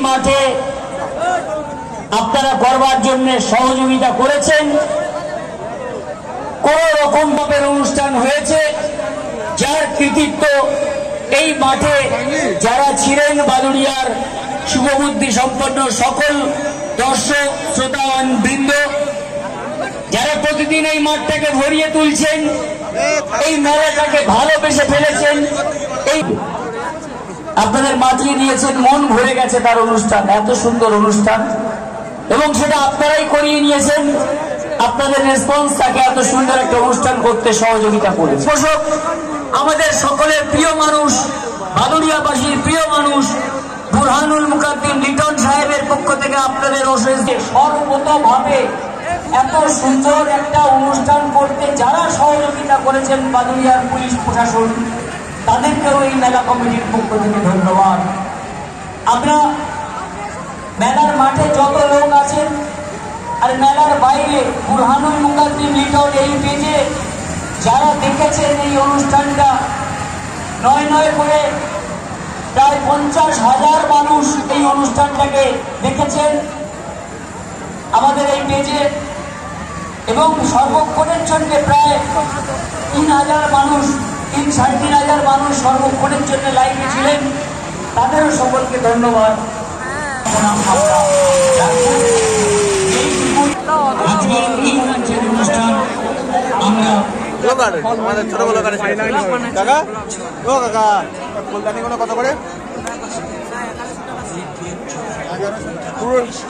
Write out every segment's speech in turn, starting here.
মাঠে আপনারা করবার জন্য সহযোগিতা করেছেন। কোন রকম ভাবে অনুষ্ঠান হয়েছে যার কৃতিত্ব এই মাঠে যারা ছিলেন বাদুড়িয়ার শুভবুদ্ধি সম্পন্ন সকল দর্শক শ্রোতাগণ বৃন্দ, যারা প্রতিদিন এই মাঠটাকে ভরিয়ে তুলছেন, এই মেলাটাকে ভালোবেসে ফেলেছেন, এই আপনাদের মাতিয়ে দিয়েছেন, মন ভরে গেছে তার অনুষ্ঠান, এত সুন্দর অনুষ্ঠান, এবং সেটা আপনারাই করিয়ে নিয়েছেন। আপনাদের রেসপন্স তাকে এত সুন্দর একটা অনুষ্ঠান করতে সহযোগিতা করেছে। আমাদের সকলের প্রিয় মানুষ, বাদুড়িয়াবাসীর প্রিয় মানুষ বুরহানুল মুকাদ্দিম লিটন সাহেবের পক্ষ থেকে আপনাদের অশেষ সর্বতভাবে এত সুন্দর একটা অনুষ্ঠান করতে যারা সহযোগিতা করেছেন বাদুড়িয়ার পুলিশ প্রশাসন, তাদেরকেও এই মেলা কমিটির পক্ষ থেকে ধন্যবাদ। আমরা মেলার মাঠে যত লোক আছেন আর মেলার বাইরে বুরহানুল মুকাদ্দিম লিটন এই পেজে যারা দেখেছেন এই অনুষ্ঠানটা, নয় করে প্রায় 50,000 মানুষ এই অনুষ্ঠানটাকে দেখেছেন আমাদের এই পেজে, এবং সর্বক্ষণের জন্য প্রায় 3,000 মানুষ, 3-3,500 মানুষ সর্বক্ষণের জন্য লাইভে ছিলেন। তাদেরও সকলকে ধন্যবাদ। আজকের এই মঞ্চের অনুষ্ঠান আমরা ছোটবেলা কাকা ও কাকা কল্যাণী কোনো কথা করে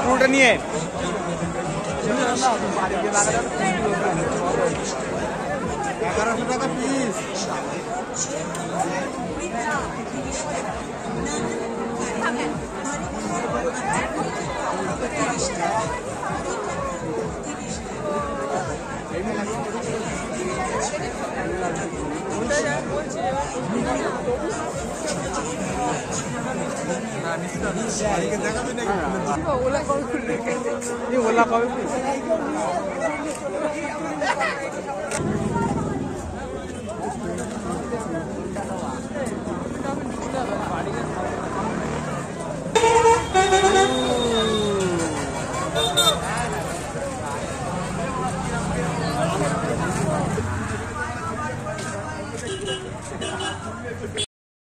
পুরোটা নিয়ে 1100 টাকা পিস। ওলা কবে